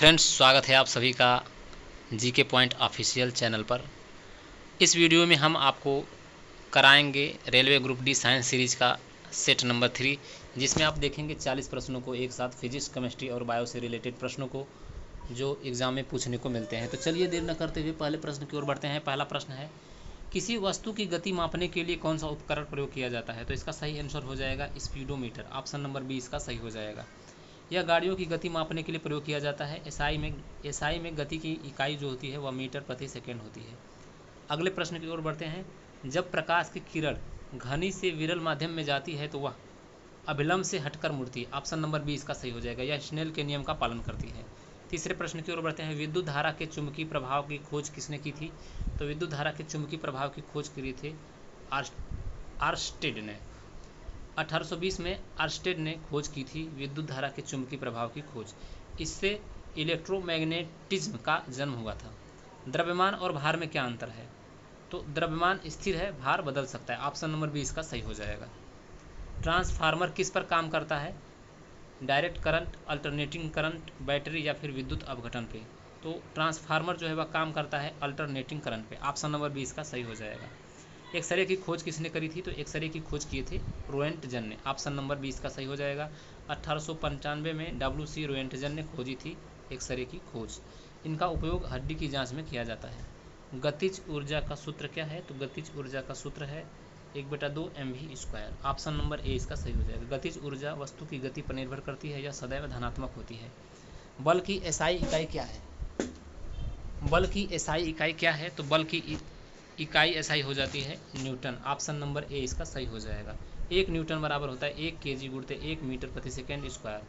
Friends, स्वागत है आप सभी का जीके पॉइंट ऑफिशियल चैनल पर। इस वीडियो में हम आपको कराएंगे railway group D science series का सेट नंबर 3, जिसमें आप देखेंगे 40 प्रश्नों को एक साथ, फिजिक्स, केमिस्ट्री और बायो से रिलेटेड प्रश्नों को जो एग्जाम में पूछने को मिलते हैं। तो चलिए देर न करते हुए पहले प्रश्न की ओर बढ़ते हैं। पहला प्रश्न है, किसी वस्तु की गति मापने के लिए कौन सा उपकरण प्रयोग किया जाता है? तो इसका सही आंसर हो जाएगा स्पीडोमीटर। ऑप्शन नंबर बी इसका सही हो जाएगा। यह गाड़ियों की गति मापने के लिए प्रयोग किया जाता है। एसआई में गति की इकाई जो होती है वह मीटर प्रति सेकेंड होती है। अगले प्रश्न की ओर बढ़ते हैं। जब प्रकाश की किरण घनी से विरल माध्यम में जाती है तो वह अभिलंब से हटकर मुड़ती है। ऑप्शन नंबर बी इसका सही हो जाएगा। यह स्नेल के नियम का पालन करती है। तीसरे प्रश्न की ओर बढ़ते हैं। विद्युत धारा के चुंबकीय प्रभाव की खोज किसने की थी? तो विद्युत धारा के चुंबकीय प्रभाव की खोज की थी आर्स्टेड ने। 1820 में आर्स्टेड ने खोज की थी विद्युत धारा के चुंबकीय प्रभाव की खोज। इससे इलेक्ट्रोमैग्नेटिज्म का जन्म हुआ था। द्रव्यमान और भार में क्या अंतर है? तो द्रव्यमान स्थिर है, भार बदल सकता है। ऑप्शन नंबर बी इसका सही हो जाएगा। ट्रांसफार्मर किस पर काम करता है? Direct current, alternating current, battery या फिर विद्युत अपघटन पे? तो ट्रांसफार्मर जो है वह काम करता है अल्टरनेटिंग करंट पे। ऑप्शन नंबर बी इसका सही हो जाएगा। एक्सरे की खोज किसने करी थी? तो एक्सरे की खोज किए थे रोएंटजन ने। ऑप्शन नंबर 20 का सही हो जाएगा। 1895 में डब्ल्यू.सी. रोएंटजन ने खोजी थी एक्सरे की खोज। इनका उपयोग हड्डी की जांच में किया जाता है। गतिज ऊर्जा का सूत्र क्या है? तो गतिज ऊर्जा का सूत्र है 1/2 mv²। ऑप्शन नंबर ए इसका सही हो जाएगा। गतिज ऊर्जा वस्तु की गति पर निर्भर करती है, यह सदैव धनात्मक होती है। बल की एसआई इकाई क्या है? बल की एसआई इकाई क्या है? तो बल की इकाई एसआई हो जाती है न्यूटन। ऑप्शन नंबर ए इसका सही हो जाएगा। 1 न्यूटन बराबर होता है 1 kg गुणित 1 मीटर प्रति सेकेंड स्क्वायर।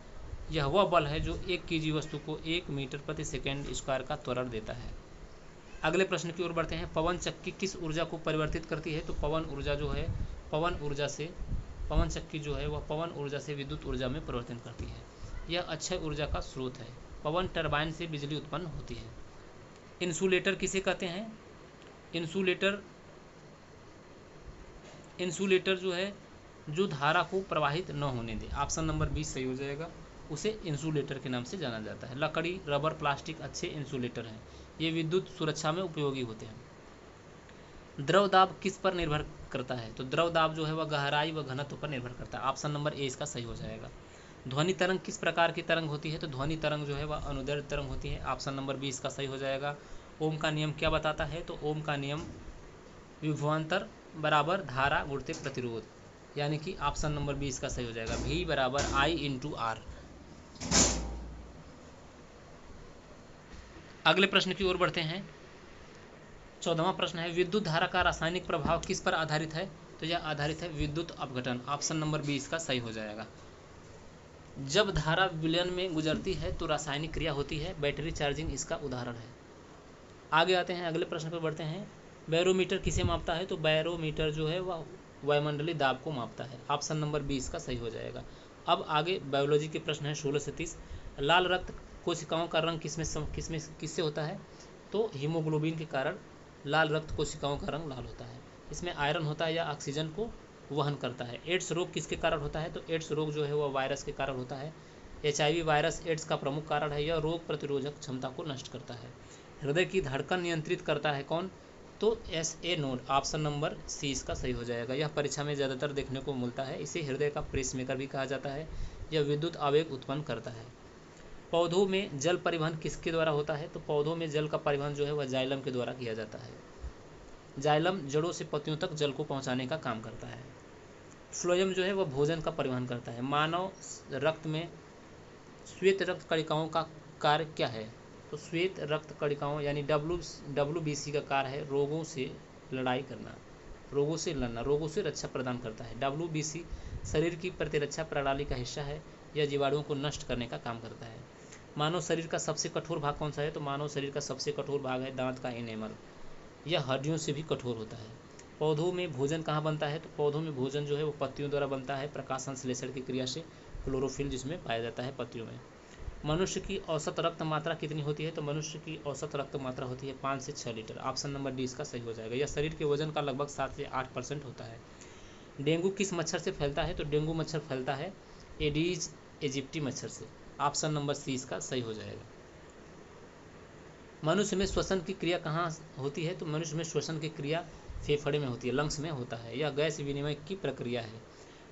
यह वह बल है जो 1 kg वस्तु को 1 मीटर प्रति सेकेंड स्क्वायर का त्वरण देता है। अगले प्रश्न की ओर बढ़ते हैं। पवन चक्की किस ऊर्जा को परिवर्तित करती है? तो पवन ऊर्जा जो है पवन चक्की जो है वह पवन ऊर्जा से विद्युत ऊर्जा में परिवर्तन करती है। यह अक्षय ऊर्जा का स्रोत है। पवन टरबाइन से बिजली उत्पन्न होती है। इंसुलेटर किसे कहते हैं? इंसुलेटर जो है जो धारा को प्रवाहित न होने दे। ऑप्शन नंबर 20 सही हो जाएगा। उसे इंसुलेटर के नाम से जाना जाता है। लकड़ी, रबर, प्लास्टिक अच्छे इंसुलेटर हैं। ये विद्युत सुरक्षा में उपयोगी होते हैं। द्रव दाब किस पर निर्भर करता है? तो द्रव दाब जो है वह गहराई व घनत्व पर निर्भर करता है। ऑप्शन नंबर ए इसका सही हो जाएगा। ध्वनि तरंग किस प्रकार की तरंग होती है? तो ध्वनि तरंग जो है वह अनुदैर्ध्य तरंग होती है। ऑप्शन नंबर बी इसका सही हो जाएगा। ओम का नियम क्या बताता है? तो ओम का नियम विभवांतर बराबर धारा गुणित प्रतिरोध, यानी कि ऑप्शन नंबर 20 का सही हो जाएगा। V बराबर I/R। अगले प्रश्न की ओर बढ़ते हैं। 14वां प्रश्न है, विद्युत धारा का रासायनिक प्रभाव किस पर आधारित है? तो यह आधारित है विद्युत अपघटन। ऑप्शन नंबर 20 का सही हो जाएगा। जब धारा विलयन में गुजरती है तो रासायनिक क्रिया होती है। बैटरी चार्जिंग इसका उदाहरण है। आगे आते हैं, अगले प्रश्न पर बढ़ते हैं। बैरोमीटर किसे मापता है? तो बैरोमीटर जो है वह वायुमंडलीय दाब को मापता है। ऑप्शन नंबर 20 का सही हो जाएगा। अब आगे बायोलॉजी के प्रश्न है 16 से 30। लाल रक्त कोशिकाओं का रंग किससे होता है? तो हीमोग्लोबिन के कारण लाल रक्त कोशिकाओं का रंग लाल होता है। इसमें आयरन होता है या ऑक्सीजन को वहन करता है। एड्स रोग किसके कारण होता है? तो एड्स रोग जो है वह वायरस के कारण होता है। HIV वायरस एड्स का प्रमुख कारण है। यह रोग प्रतिरोधक क्षमता को नष्ट करता है। हृदय की धड़कन नियंत्रित करता है कौन? तो SA node. Option number C इसका सही हो जाएगा। यह परीक्षा में ज़्यादातर देखने को मिलता है। इसे हृदय का पेसमेकर भी कहा जाता है। यह विद्युत आवेग उत्पन्न करता है। पौधों में जल परिवहन किसके द्वारा होता है? तो पौधों में जल का परिवहन जो है वह जाइलम के द्वारा किया जाता है। जाइलम जड़ों से पत्तियों तक जल को पहुंचाने का काम करता है। फ्लोएम जो है वह भोजन का परिवहन करता है। मानव रक्त में श्वेत रक्त कणिकाओं का कार्य क्या है? तो श्वेत रक्त कणिकाओं यानी WBC का कार्य है रोगों से लड़ाई करना, रोगों से लड़ना, रोगों से रक्षा प्रदान करता है। WBC शरीर की प्रतिरक्षा प्रणाली का हिस्सा है। यह जीवाणुओं को नष्ट करने का काम करता है। मानव शरीर का सबसे कठोर भाग कौन सा है? तो मानव शरीर का सबसे कठोर भाग है दांत का इनेमल। यह हड्डियों से भी कठोर होता है। पौधों में भोजन कहाँ बनता है? तो पौधों में भोजन जो है वो पत्तियों द्वारा बनता है प्रकाश संश्लेषण की क्रिया से। क्लोरोफिल जिसमें पाया जाता है पत्तियों में। मनुष्य की औसत रक्त मात्रा कितनी होती है? तो मनुष्य की औसत रक्त मात्रा होती है 5 से 6 लीटर। ऑप्शन नंबर डी इसका सही हो जाएगा। यह शरीर के वजन का लगभग 7 से 8% होता है। डेंगू किस मच्छर से फैलता है? तो डेंगू मच्छर फैलता है एडीज एजिप्टी मच्छर से। ऑप्शन नंबर सी इसका सही हो जाएगा। मनुष्य में श्वसन की क्रिया कहाँ होती है? तो मनुष्य में श्वसन की क्रिया फेफड़े में होती है, लंग्स में होता है। यह गैस विनिमय की प्रक्रिया है।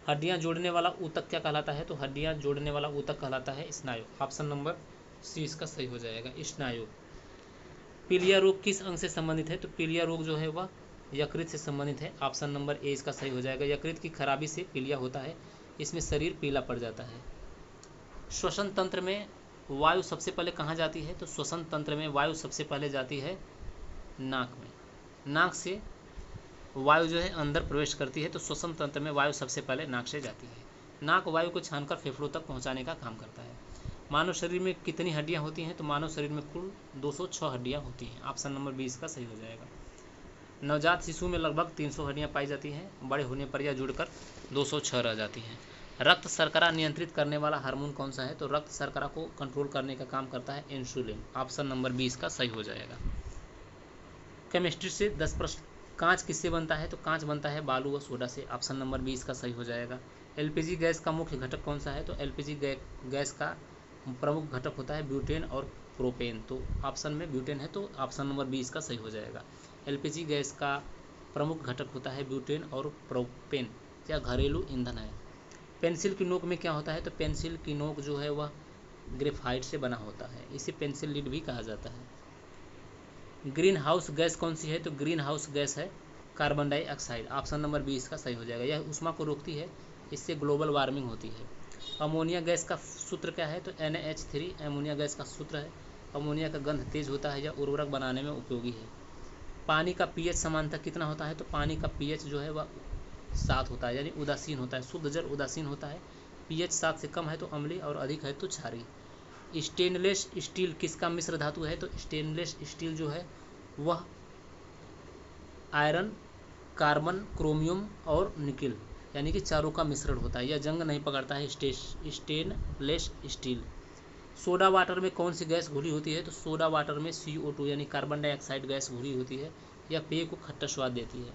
हड्डियां जोड़ने वाला ऊतक क्या कहलाता है? तो हड्डियां जोड़ने वाला ऊतक कहलाता है स्नायु। ऑप्शन नंबर सी इसका सही हो जाएगा, स्नायु। पीलिया रोग किस अंग से संबंधित है? तो पीलिया रोग जो है वह यकृत से संबंधित है। ऑप्शन नंबर ए इसका सही हो जाएगा। यकृत की खराबी से पीलिया होता है, इसमें शरीर पीला पड़ जाता है। श्वसन तंत्र में वायु सबसे पहले कहाँ जाती है? तो श्वसन तंत्र में वायु सबसे पहले जाती है नाक में। नाक से वायु जो है अंदर प्रवेश करती है, तो श्वसन तंत्र में वायु सबसे पहले नाक से जाती है। नाक वायु को छानकर फेफड़ों तक पहुंचाने का काम करता है। मानव शरीर में कितनी हड्डियां होती हैं? तो मानव शरीर में कुल 206 हड्डियां होती हैं। ऑप्शन नंबर 20 का सही हो जाएगा। नवजात शिशु में लगभग 300 हड्डियां पाई जाती हैं, बड़े होने पर यह जुड़कर 206 रह जाती हैं। रक्त शर्करा नियंत्रित करने वाला हार्मोन कौन सा है? तो रक्त शर्करा को कंट्रोल करने का काम करता है इंसुलिन। ऑप्शन नंबर 20 का सही हो जाएगा। केमिस्ट्री से 10 प्रश्न। कांच किससे बनता है? तो कांच बनता है बालू व सोडा से। ऑप्शन नंबर 20 का सही हो जाएगा। एलपीजी गैस का मुख्य घटक कौन सा है? तो एलपीजी गैस का प्रमुख घटक होता है ब्यूटेन और प्रोपेन। तो ऑप्शन में ब्यूटेन है, तो ऑप्शन नंबर 20 का सही हो जाएगा। एलपीजी गैस का प्रमुख घटक होता है ब्यूटेन और प्रोपेन, या घरेलू ईंधन है। पेंसिल की नोक में क्या होता है? तो पेंसिल की नोक जो है वह ग्रेफाइट से बना होता है, इसे पेंसिल लीड भी कहा जाता है। ग्रीन हाउस गैस कौन सी है? तो ग्रीन हाउस गैस है कार्बन डाइऑक्साइड। ऑप्शन नंबर 20 का सही हो जाएगा। यह ऊष्मा को रोकती है, इससे ग्लोबल वार्मिंग होती है। अमोनिया गैस का सूत्र क्या है? तो NH3 अमोनिया गैस का सूत्र है। अमोनिया का गंध तेज होता है, यह उर्वरक बनाने में उपयोगी है। पानी का पीएच समानता कितना होता है? तो पानी का पीएच जो है वह 7 होता है, यानी उदासीन होता है। शुद्ध जल उदासीन होता है। पीएच 7 से कम है तो अम्लीय और अधिक है तो क्षारीय। स्टेनलेस स्टील किसका मिश्र धातु है? तो स्टेनलेस स्टील जो है वह आयरन, कार्बन, क्रोमियम और निकिल, यानी कि चारों का मिश्रण होता है। यह जंग नहीं पकड़ता है स्टेनलेस स्टील। सोडा वाटर में कौन सी गैस घुली होती है? तो सोडा वाटर में CO2 यानी कार्बन डाइऑक्साइड गैस घुली होती है। यह पेय को खट्टा स्वाद देती है।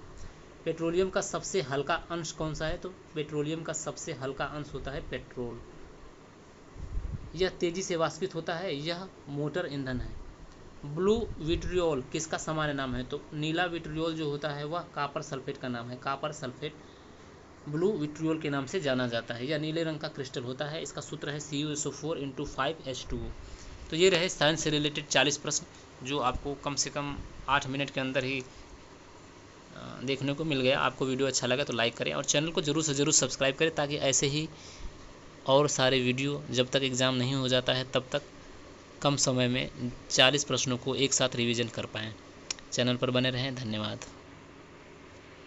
पेट्रोलियम का सबसे हल्का अंश कौन सा है? तो पेट्रोलियम का सबसे हल्का अंश होता है पेट्रोल। यह तेजी से वाष्पित होता है, यह मोटर ईंधन है। ब्लू विट्रियोल किसका सामान्य नाम है? तो नीला विट्रियोल जो होता है वह कॉपर सल्फेट का नाम है। कॉपर सल्फेट ब्लू विट्रियोल के नाम से जाना जाता है। यह नीले रंग का क्रिस्टल होता है, इसका सूत्र है CuSO4 × 5H2O। तो ये रहे साइंस से रिलेटेड 40 प्रश्न, जो आपको कम से कम 8 मिनट के अंदर ही देखने को मिल गया। आपको वीडियो अच्छा लगा तो लाइक करें और चैनल को ज़रूर से ज़रूर सब्सक्राइब करें, ताकि ऐसे ही और सारे वीडियो जब तक एग्ज़ाम नहीं हो जाता है तब तक कम समय में 40 प्रश्नों को एक साथ रिवीजन कर पाएँ। चैनल पर बने रहें। धन्यवाद।